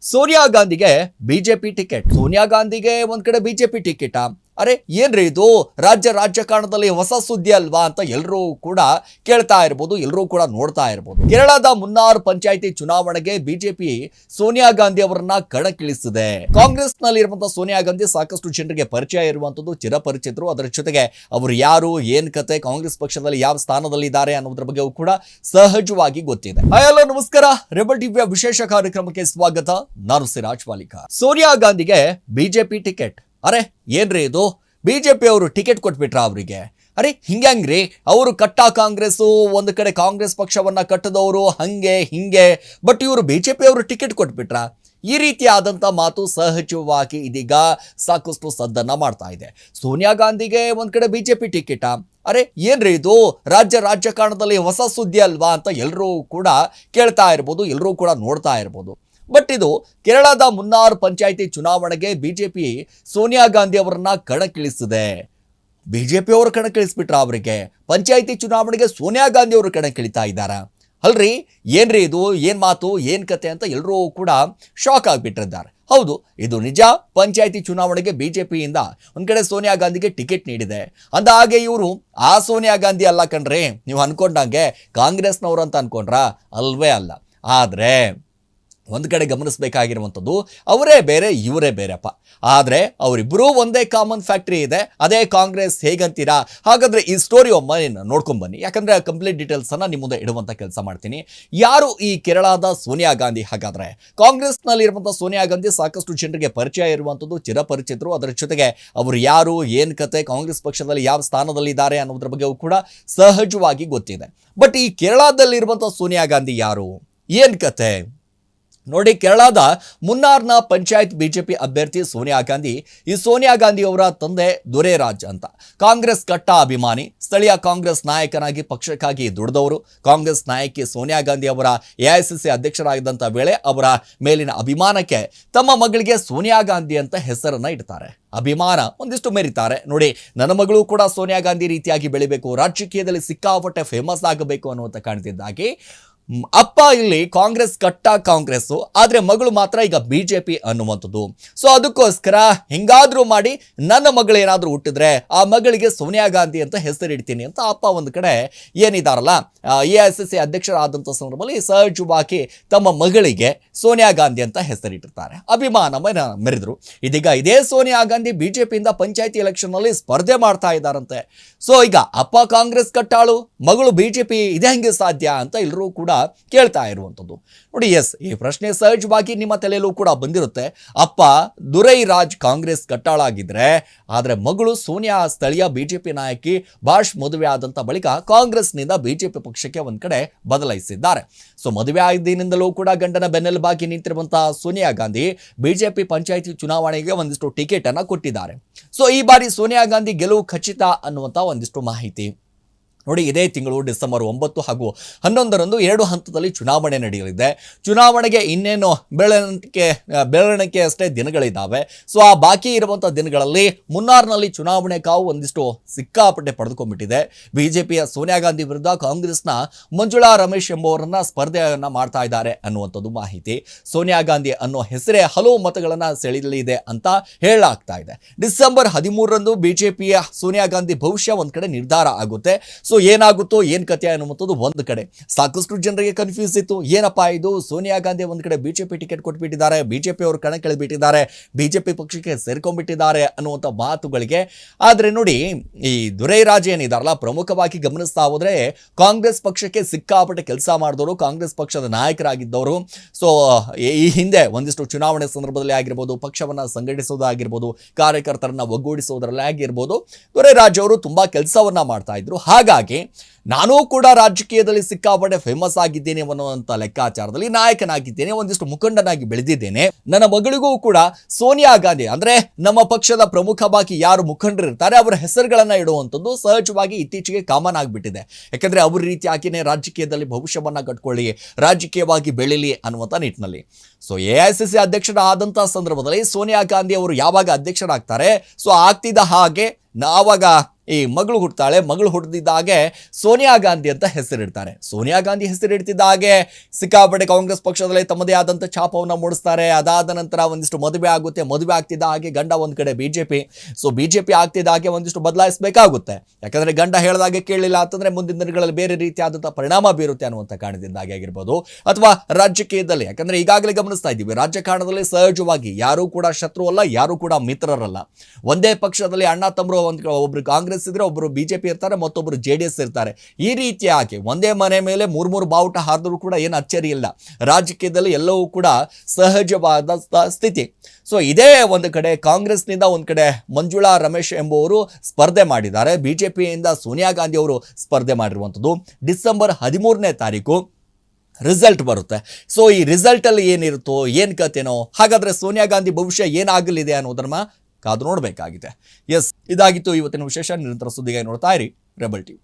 ಸೋನಿಯಾ ಗಾಂಧಿಗೆ BJP ticket. Sonia ಗಾಂಧಿಗೆ ಒಂದ್ ಕಡೆ ಬಿಜೆಪಿ ಟಿಕೆಟ್. ಅರೆ ಏನ್ರಿ ಇದು ರಾಜಕಾರಣದಲ್ಲಿ ಹೊಸ ಸುದ್ದಿ ಅಲ್ವಾ ಅಂತ ಎಲ್ಲರೂ ಕೂಡ ಕೇಳ್ತಾ ಇರಬಹುದು, ಎಲ್ಲರೂ ಕೂಡ ನೋಡ್ತಾ ಇರಬಹುದು. ಕೇರಳದ ಮುನ್ನಾರ್ ಪಂಚಾಯಿತಿ ಚುನಾವಣೆಗೆ ಬಿಜೆಪಿ ಸೋನಿಯಾ ಗಾಂಧಿ ಅವರನ್ನ ಕಣಕ್ಕಿಳಿಸಿದೆ. ಕಾಂಗ್ರೆಸ್ ನಲ್ಲಿ ಇರುವಂತಹ ಸೋನಿಯಾ ಗಾಂಧಿ ಸಾಕಷ್ಟು ಜನರಿಗೆ ಪರಿಚಯ ಇರುವಂತದ್ದು, ಚಿರಪರಿಚಿತರು. ಅದರ ಜೊತೆಗೆ ಅವರು ಯಾರು, ಏನ್ ಕತೆ, ಕಾಂಗ್ರೆಸ್ ಪಕ್ಷದಲ್ಲಿ ಯಾವ ಸ್ಥಾನದಲ್ಲಿ ಇದ್ದಾರೆ ಅನ್ನೋದ್ರ ಬಗ್ಗೆ ಕೂಡ ಸಹಜವಾಗಿ ಗೊತ್ತಿದೆ. ಹಲೋ ನಮಸ್ಕಾರ, ರೆಬಲ್ ಟಿವಿಯ ವಿಶೇಷ ಕಾರ್ಯಕ್ರಮಕ್ಕೆ ಸ್ವಾಗತ. ನಾನು ಸಿರಾಜ್ ಮಾಲಿಕ. ಸೋನಿಯಾ ಗಾಂಧಿಗೆ ಬಿಜೆಪಿ ಟಿಕೆಟ್. ಅರೆ ಏನ್ರಿ ಇದು, ಬಿಜೆಪಿ ಅವರು ಟಿಕೆಟ್ ಕೊಟ್ಬಿಟ್ರ ಅವರಿಗೆ? ಅರೆ ಹಿಂಗ್ರಿ, ಅವರು ಕಟ್ಟ ಕಾಂಗ್ರೆಸ್, ಒಂದು ಕಡೆ ಕಾಂಗ್ರೆಸ್ ಪಕ್ಷವನ್ನ ಕಟ್ಟದವರು, ಹಂಗೆ ಹಿಂಗೆ, ಬಟ್ ಇವರು ಬಿಜೆಪಿ ಅವರು ಟಿಕೆಟ್ ಕೊಟ್ಬಿಟ್ರ? ಈ ರೀತಿಯಾದಂಥ ಮಾತು ಸಹಜವಾಗಿ ಇದೀಗ ಸಾಕಷ್ಟು ಸದ್ದನ್ನ ಮಾಡ್ತಾ ಇದೆ. ಸೋನಿಯಾ ಗಾಂಧಿಗೆ ಒಂದ್ ಕಡೆ ಬಿಜೆಪಿ ಟಿಕೆಟ್. ಅರೆ ಏನ್ರಿ ಇದು ರಾಜಕಾರಣದಲ್ಲಿ ಹೊಸ ಸುದ್ದಿ ಅಲ್ವಾ ಅಂತ ಎಲ್ಲರೂ ಕೂಡ ಕೇಳ್ತಾ ಇರ್ಬೋದು, ಎಲ್ಲರೂ ಕೂಡ ನೋಡ್ತಾ ಇರ್ಬೋದು. ಬಟ್ ಇದು ಕೇರಳದ ಮುನ್ನಾರ್ ಪಂಚಾಯಿತಿ ಚುನಾವಣೆಗೆ ಬಿಜೆಪಿ ಸೋನಿಯಾ ಗಾಂಧಿ ಅವರನ್ನ ಕಣಕ್ಕಿಳಿಸಿದೆ. ಬಿಜೆಪಿ ಅವರು ಕಣಕ್ಕಿಳಿಸ್ಬಿಟ್ರ ಅವರಿಗೆ? ಪಂಚಾಯಿತಿ ಚುನಾವಣೆಗೆ ಸೋನಿಯಾ ಗಾಂಧಿ ಅವರು ಕಣಕ್ಕಿಳಿತಾ ಇದ್ದಾರ? ಅಲ್ರಿ ಏನ್ರಿ ಇದು, ಏನ್ ಮಾತು, ಏನ್ ಕತೆ ಅಂತ ಎಲ್ಲರೂ ಕೂಡ ಶಾಕ್ ಆಗಿಬಿಟ್ಟಿದ್ದಾರೆ. ಹೌದು, ಇದು ನಿಜ. ಪಂಚಾಯಿತಿ ಚುನಾವಣೆಗೆ ಬಿಜೆಪಿಯಿಂದ ಒಂದ್ ಕಡೆ ಸೋನಿಯಾ ಗಾಂಧಿಗೆ ಟಿಕೆಟ್ ನೀಡಿದೆ. ಅಂದ ಹಾಗೆ ಇವರು ಆ ಸೋನಿಯಾ ಗಾಂಧಿ ಅಲ್ಲ ಕಣ್ರಿ, ನೀವು ಅನ್ಕೊಂಡಂಗೆ ಕಾಂಗ್ರೆಸ್ನವರು ಅಂತ ಅನ್ಕೊಂಡ್ರ? ಅಲ್ವೇ ಅಲ್ಲ. ಆದ್ರೆ ಒಂದು ಕಡೆ ಗಮನಿಸಬೇಕಾಗಿರುವಂಥದ್ದು, ಅವರೇ ಬೇರೆ ಇವರೇ ಬೇರೆಪ್ಪ. ಆದರೆ ಅವರಿಬ್ಬರೂ ಒಂದೇ ಕಾಮನ್ ಫ್ಯಾಕ್ಟ್ರಿ ಇದೆ, ಅದೇ ಕಾಂಗ್ರೆಸ್. ಹೇಗಂತೀರಾ? ಹಾಗಾದ್ರೆ ಈ ಸ್ಟೋರಿ ಒಮ್ಮೆ ನೋಡ್ಕೊಂಡ್ಬನ್ನಿ, ಯಾಕಂದ್ರೆ ಕಂಪ್ಲೀಟ್ ಡೀಟೇಲ್ಸ್ ಅನ್ನ ನಿಮ್ಮ ಮುಂದೆ ಇಡುವಂತ ಕೆಲಸ ಮಾಡ್ತೀನಿ. ಯಾರು ಈ ಕೇರಳದ ಸೋನಿಯಾ ಗಾಂಧಿ? ಹಾಗಾದ್ರೆ ಕಾಂಗ್ರೆಸ್ನಲ್ಲಿ ಇರುವಂತಹ ಸೋನಿಯಾ ಗಾಂಧಿ ಸಾಕಷ್ಟು ಜನರಿಗೆ ಪರಿಚಯ ಇರುವಂಥದ್ದು, ಚಿರಪರಿಚಿತರು. ಅದರ ಜೊತೆಗೆ ಅವರು ಯಾರು, ಏನ್ ಕತೆ, ಕಾಂಗ್ರೆಸ್ ಪಕ್ಷದಲ್ಲಿ ಯಾವ ಸ್ಥಾನದಲ್ಲಿ ಇದ್ದಾರೆ ಅನ್ನೋದ್ರ ಬಗ್ಗೆ ಕೂಡ ಸಹಜವಾಗಿ ಗೊತ್ತಿದೆ. ಬಟ್ ಈ ಕೇರಳದಲ್ಲಿ ಇರುವಂತಹ ಸೋನಿಯಾ ಗಾಂಧಿ ಯಾರು, ಏನ್ ಕತೆ ನೋಡಿ. ಕೇರಳದ ಮುನ್ನಾರ್ನ ಪಂಚಾಯತ್ ಬಿಜೆಪಿ ಅಭ್ಯರ್ಥಿ ಸೋನಿಯಾ ಗಾಂಧಿ. ಈ ಸೋನಿಯಾ ಗಾಂಧಿ ಅವರ ತಂದೆ ದೊರೆರಾಜ್ ಅಂತ ಕಾಂಗ್ರೆಸ್ ಕಟ್ಟ ಅಭಿಮಾನಿ, ಸ್ಥಳೀಯ ಕಾಂಗ್ರೆಸ್ ನಾಯಕನಾಗಿ ಪಕ್ಷಕ್ಕಾಗಿ ದುಡಿದವರು. ಕಾಂಗ್ರೆಸ್ ನಾಯಕಿ ಸೋನಿಯಾ ಗಾಂಧಿ ಅವರ ಎಐಸಿಸಿ ಅಧ್ಯಕ್ಷರಾಗಿದ್ದಂಥ ವೇಳೆ ಅವರ ಮೇಲಿನ ಅಭಿಮಾನಕ್ಕೆ ತಮ್ಮ ಮಗಳಿಗೆ ಸೋನಿಯಾ ಗಾಂಧಿ ಅಂತ ಹೆಸರನ್ನ ಇಡ್ತಾರೆ. ಅಭಿಮಾನ ಒಂದಿಷ್ಟು ಮೆರಿತಾರೆ. ನೋಡಿ, ನನ್ನ ಮಗಳು ಕೂಡ ಸೋನಿಯಾ ಗಾಂಧಿ ರೀತಿಯಾಗಿ ಬೆಳಿಬೇಕು, ರಾಜಕೀಯದಲ್ಲಿ ಸಿಕ್ಕಾಪಟ್ಟೆ ಫೇಮಸ್ ಆಗಬೇಕು ಅನ್ನುವಂಥ ಕಾಣ್ತಿದ್ದಾಗಿ ಅಪ್ಪ ಇಲ್ಲಿ ಕಾಂಗ್ರೆಸ್ ಕಟ್ಟ ಕಾಂಗ್ರೆಸ್, ಆದ್ರೆ ಮಗಳು ಮಾತ್ರ ಈಗ ಬಿಜೆಪಿ ಅನ್ನುವಂಥದ್ದು. ಸೊ ಅದಕ್ಕೋಸ್ಕರ ಹಿಂಗಾದ್ರೂ ಮಾಡಿ ನನ್ನ ಮಗಳು ಏನಾದ್ರೂ ಹುಟ್ಟಿದ್ರೆ ಆ ಮಗಳಿಗೆ ಸೋನಿಯಾ ಗಾಂಧಿ ಅಂತ ಹೆಸರಿಡ್ತೀನಿ ಅಂತ ಅಪ್ಪ ಒಂದು ಕಡೆ ಏನಿದಾರಲ್ಲ ಎಐಸಿಸಿ ಅಧ್ಯಕ್ಷರಾದಂಥ ಸಂದರ್ಭದಲ್ಲಿ ಸಹಜವಾಗಿ ತಮ್ಮ ಮಗಳಿಗೆ ಸೋನಿಯಾ ಗಾಂಧಿ ಅಂತ ಹೆಸರಿಟ್ಟಿರ್ತಾರೆ. ಅಭಿಮಾನ ಮೆರೆದ್ರು. ಇದೀಗ ಇದೇ ಸೋನಿಯಾ ಗಾಂಧಿ ಬಿಜೆಪಿಯಿಂದ ಪಂಚಾಯತಿ ಎಲೆಕ್ಷನ್ ನಲ್ಲಿ ಸ್ಪರ್ಧೆ ಮಾಡ್ತಾ ಇದ್ದಾರಂತೆ. ಸೊ ಈಗ ಅಪ್ಪ ಕಾಂಗ್ರೆಸ್ ಕಟ್ಟಾಳು, ಮಗಳು ಬಿಜೆಪಿ, ಇದೆ ಹೆಂಗೆ ಸಾಧ್ಯ ಅಂತ ಎಲ್ಲರೂ ಕೂಡ ಕೇಳ್ತಾ ಇರುವಂಥದ್ದು. ನೋಡಿ, ಎಸ್, ಈ ಪ್ರಶ್ನೆ ಸಹಜವಾಗಿ ನಿಮ್ಮ ತಲೆಯಲ್ಲೂ ಕೂಡ ಬಂದಿರುತ್ತೆ. ಅಪ್ಪ ದೊರೈರಾಜ್ ಕಾಂಗ್ರೆಸ್ ಕಟ್ಟಾಳಾಗಿದ್ರೆ, ಆದ್ರೆ ಮಗಳು ಸೋನಿಯಾ ಸ್ಥಳೀಯ ಬಿಜೆಪಿ ನಾಯಕಿ ಭಾಷ್ ಮದುವೆ ಆದಂತ ಬಳಿಕ ಕಾಂಗ್ರೆಸ್ನಿಂದ ಬಿಜೆಪಿ ಪಕ್ಷಕ್ಕೆ ಒಂದ್ ಕಡೆ ಬದಲಾಯಿಸಿದ್ದಾರೆ. ಸೊ ಮದುವೆ ಆಗಿನಿಂದಲೂ ಕೂಡ ಗಂಡನ ಬೆನ್ನೆಲುಬಾಗಿ ನಿಂತಿರುವಂತಹ ಸೋನಿಯಾ ಗಾಂಧಿ ಬಿಜೆಪಿ ಪಂಚಾಯಿತಿ ಚುನಾವಣೆಗೆ ಒಂದಿಷ್ಟು ಟಿಕೆಟ್ ಅನ್ನ ಕೊಟ್ಟಿದ್ದಾರೆ. ಸೊ ಈ ಬಾರಿ ಸೋನಿಯಾ ಗಾಂಧಿ ಗೆಲುವು ಖಚಿತ ಅನ್ನುವಂತ ಒಂದಿಷ್ಟು ಮಾಹಿತಿ. ನೋಡಿ, ಇದೇ ತಿಂಗಳು ಡಿಸೆಂಬರ್ 9 ಹಾಗೂ 11ರಂದು 2 ಹಂತದಲ್ಲಿ ಚುನಾವಣೆ ನಡೆಯಲಿದೆ. ಚುನಾವಣೆಗೆ ಇನ್ನೇನು ಬೆಳವಣಿಗೆ ಅಷ್ಟೇ ದಿನಗಳಿದ್ದಾವೆ. ಸೊ ಆ ಬಾಕಿ ಇರುವಂತಹ ದಿನಗಳಲ್ಲಿ ಮುನ್ನಾರ್ನಲ್ಲಿ ಚುನಾವಣೆ ಕಾವು ಒಂದಿಷ್ಟು ಸಿಕ್ಕಾಪಟ್ಟೆ ಪಡೆದುಕೊಂಡ್ಬಿಟ್ಟಿದೆ. ಬಿಜೆಪಿಯ ಸೋನಿಯಾ ಗಾಂಧಿ ವಿರುದ್ಧ ಕಾಂಗ್ರೆಸ್ನ ಮಂಜುಳಾ ರಮೇಶ್ ಎಂಬುವರನ್ನ ಸ್ಪರ್ಧೆಯನ್ನ ಮಾಡ್ತಾ ಇದ್ದಾರೆ ಅನ್ನುವಂಥದ್ದು ಮಾಹಿತಿ. ಸೋನಿಯಾ ಗಾಂಧಿ ಅನ್ನೋ ಹೆಸರೇ ಹಲವು ಮತಗಳನ್ನ ಸೆಳೆಯಲಿದೆ ಅಂತ ಹೇಳಲಾಗ್ತಾ ಇದೆ. ಡಿಸೆಂಬರ್ 13ರಂದು ಬಿಜೆಪಿಯ ಸೋನಿಯಾ ಗಾಂಧಿ ಭವಿಷ್ಯ ಒಂದ್ ಕಡೆ ನಿರ್ಧಾರ ಆಗುತ್ತೆ. ಸೊ ಏನಾಗುತ್ತೋ ಏನ್ ಕಥೆ ಅನ್ನುವಂಥದ್ದು ಒಂದು ಕಡೆ ಸಾಕಷ್ಟು ಜನರಿಗೆ ಕನ್ಫ್ಯೂಸ್ ಇತ್ತು. ಏನಪ್ಪಾ ಇದು, ಸೋನಿಯಾ ಗಾಂಧಿ ಒಂದ್ ಕಡೆ ಬಿಜೆಪಿ ಟಿಕೆಟ್ ಕೊಟ್ಬಿಟ್ಟಿದ್ದಾರೆ, ಬಿಜೆಪಿ ಅವರು ಕಣಕ್ಕಿಳಿಬಿಟ್ಟಿದ್ದಾರೆ, ಬಿಜೆಪಿ ಪಕ್ಷಕ್ಕೆ ಸೇರ್ಕೊಂಡ್ಬಿಟ್ಟಿದ್ದಾರೆ ಅನ್ನುವಂಥ ಮಾತುಗಳಿಗೆ. ಆದ್ರೆ ನೋಡಿ, ಈ ದೊರೈರಾಜ್ ಏನಿದಾರಲ್ಲ, ಪ್ರಮುಖವಾಗಿ ಗಮನಿಸ್ತಾ ಹೋದ್ರೆ ಕಾಂಗ್ರೆಸ್ ಪಕ್ಷಕ್ಕೆ ಸಿಕ್ಕಾಪಟ್ಟೆ ಕೆಲಸ ಮಾಡಿದವರು, ಕಾಂಗ್ರೆಸ್ ಪಕ್ಷದ ನಾಯಕರಾಗಿದ್ದವರು. ಸೊ ಈ ಹಿಂದೆ ಒಂದಿಷ್ಟು ಚುನಾವಣೆ ಸಂದರ್ಭದಲ್ಲಿ ಆಗಿರ್ಬೋದು, ಪಕ್ಷವನ್ನ ಸಂಘಟಿಸೋದಾಗಿರ್ಬೋದು, ಕಾರ್ಯಕರ್ತರನ್ನ ಒಗ್ಗೂಡಿಸೋದ್ರಲ್ಲಿ ಆಗಿರ್ಬೋದು, ದೊರೈರಾಜ್ ಅವರು ತುಂಬಾ ಕೆಲಸವನ್ನ ಮಾಡ್ತಾ ಇದ್ರು. ಹಾಗಾಗಿ ನಾನು ಕೂಡ ರಾಜಕೀಯದಲ್ಲಿ ಸಿಕ್ಕಾಪಟ್ಟೆ ಫೇಮಸ್ ಆಗಿದ್ದೇನೆ ಅನ್ನುವಂಥ ಲೆಕ್ಕಾಚಾರದಲ್ಲಿ ನಾಯಕನಾಗಿದ್ದೇನೆ, ಒಂದಿಷ್ಟು ಮುಖಂಡನಾಗಿ ಬೆಳೆದಿದ್ದೇನೆ. ನನ್ನ ಮಗಳಿಗೂ ಕೂಡ ಸೋನಿಯಾ ಗಾಂಧಿ ಅಂದ್ರೆ ನಮ್ಮ ಪಕ್ಷದ ಪ್ರಮುಖವಾಗಿ ಯಾರು ಮುಖಂಡರು ಇರ್ತಾರೆ ಅವರ ಹೆಸರುಗಳನ್ನ ಇಡುವಂಥದ್ದು ಸಹಜವಾಗಿ ಇತ್ತೀಚೆಗೆ ಕಾಮನ್ ಆಗಿಬಿಟ್ಟಿದೆ. ಯಾಕಂದ್ರೆ ಅವ್ರ ರೀತಿಯಾಗಿನೇ ರಾಜಕೀಯದಲ್ಲಿ ಭವಿಷ್ಯವನ್ನ ಕಟ್ಕೊಳ್ಳಿ, ರಾಜಕೀಯವಾಗಿ ಬೆಳೀಲಿ ಅನ್ನುವಂಥ ನಿಟ್ಟಿನಲ್ಲಿ. ಸೊ ಎಐಸಿಸಿ ಅಧ್ಯಕ್ಷರಾದಂತಹ ಸಂದರ್ಭದಲ್ಲಿ ಸೋನಿಯಾ ಗಾಂಧಿ ಅವರು ಯಾವಾಗ ಅಧ್ಯಕ್ಷರಾಗ್ತಾರೆ, ಸೊ ಆಗ್ತಿದ್ದ ಹಾಗೆ ಆವಾಗ ಈ ಮಗಳು ಹುಟ್ಟುತ್ತಾಳೆ. ಮಗಳು ಹುಟ್ಟಿದಾಗೆ ಸೋನಿಯಾ ಗಾಂಧಿ ಅಂತ ಹೆಸರಿಡ್ತಾರೆ. ಸೋನಿಯಾ ಗಾಂಧಿ ಹೆಸರಿಡ್ತಿದ್ದ ಹಾಗೆ ಸಿಕ್ಕಾಪಟ್ಟೆ ಕಾಂಗ್ರೆಸ್ ಪಕ್ಷದಲ್ಲಿ ತಮ್ಮದೇ ಆದಂಥ ಛಾಪವನ್ನು ಮೂಡಿಸ್ತಾರೆ. ಅದಾದ ನಂತರ ಒಂದಿಷ್ಟು ಮದುವೆ ಆಗುತ್ತೆ. ಮದುವೆ ಆಗ್ತಿದ್ದ ಹಾಗೆ ಗಂಡ ಒಂದು ಕಡೆ ಬಿಜೆಪಿ, ಸೊ ಬಿಜೆಪಿ ಆಗ್ತಿದ್ದ ಹಾಗೆ ಒಂದಿಷ್ಟು ಬದಲಾಯಿಸಬೇಕಾಗುತ್ತೆ. ಯಾಕಂದ್ರೆ ಗಂಡ ಹೇಳಿದಾಗೆ ಕೇಳಲಿಲ್ಲ ಅಂತಂದ್ರೆ ಮುಂದಿನ ದಿನಗಳಲ್ಲಿ ಬೇರೆ ರೀತಿಯಾದಂತಹ ಪರಿಣಾಮ ಬೀರುತ್ತೆ ಅನ್ನುವಂಥ ಕಾರಣದಿಂದಾಗಿ ಆಗಿರ್ಬೋದು, ಅಥವಾ ರಾಜಕೀಯದಲ್ಲಿ, ಯಾಕಂದ್ರೆ ಈಗಾಗಲೇ ಗಮನಿಸ್ತಾ ಇದ್ದೀವಿ ರಾಜಕಾರಣದಲ್ಲಿ ಸಹಜವಾಗಿ ಯಾರೂ ಕೂಡ ಶತ್ರು ಅಲ್ಲ, ಯಾರೂ ಕೂಡ ಮಿತ್ರರಲ್ಲ. ಒಂದೇ ಪಕ್ಷದಲ್ಲಿ ಅಣ್ಣ ತಮ್ಮರು ಒಬ್ರು ಕಾಂಗ್ರೆಸ್ ಇದ್ರೆ ಒಬ್ರು ಬಿಜೆಪಿ ಇರ್ತಾರೆ, ಮತ್ತೊಬ್ರು JDS ಇರ್ತಾರೆ. ಈ ರೀತಿಯಾಗಿ ಒಂದೇ ಮನೆ ಮೇಲೆ ಮೂರು ಬಾವುಟ ಹಾರಿದ್ರು ಕೂಡ ಏನು ಅಚ್ಚರಿ ಇಲ್ಲ. ರಾಜಕೀಯದಲ್ಲಿ ಎಲ್ಲವೂ ಕೂಡ ಸಹಜವಾದ ಸ್ಥಿತಿ. ಸೊ ಇದೇ ಒಂದು ಕಡೆ ಕಾಂಗ್ರೆಸ್ನಿಂದ ಒಂದು ಕಡೆ ಮಂಜುಳಾ ರಮೇಶ್ ಎಂಬುವರು ಸ್ಪರ್ಧೆ ಮಾಡಿದ್ದಾರೆ. ಬಿಜೆಪಿಯಿಂದ ಸೋನಿಯಾ ಗಾಂಧಿ ಅವರು ಸ್ಪರ್ಧೆ ಮಾಡಿರುವಂಥದ್ದು. ಡಿಸೆಂಬರ್ 13ನೇ ತಾರೀಕು ರಿಸಲ್ಟ್ ಬರುತ್ತೆ. ಸೊ ಈ ರಿಸಲ್ಟಲ್ಲಿ ಏನಿರುತ್ತೋ ಏನು ಕಥೆನೋ, ಹಾಗಾದರೆ ಸೋನಿಯಾ ಗಾಂಧಿ ಭವಿಷ್ಯ ಏನಾಗಲಿದೆ ಅನ್ನೋದನ್ನ ಕಾದು ನೋಡಬೇಕಾಗಿದೆ. ಎಸ್, ಇದಾಗಿತ್ತು ಇವತ್ತಿನ ವಿಶೇಷ. ನಿರಂತರ ಸುದ್ದಿಗಾಗಿ ನೋಡ್ತಾ ಇರಿ ರೆಬಲ್ ಟಿವಿ.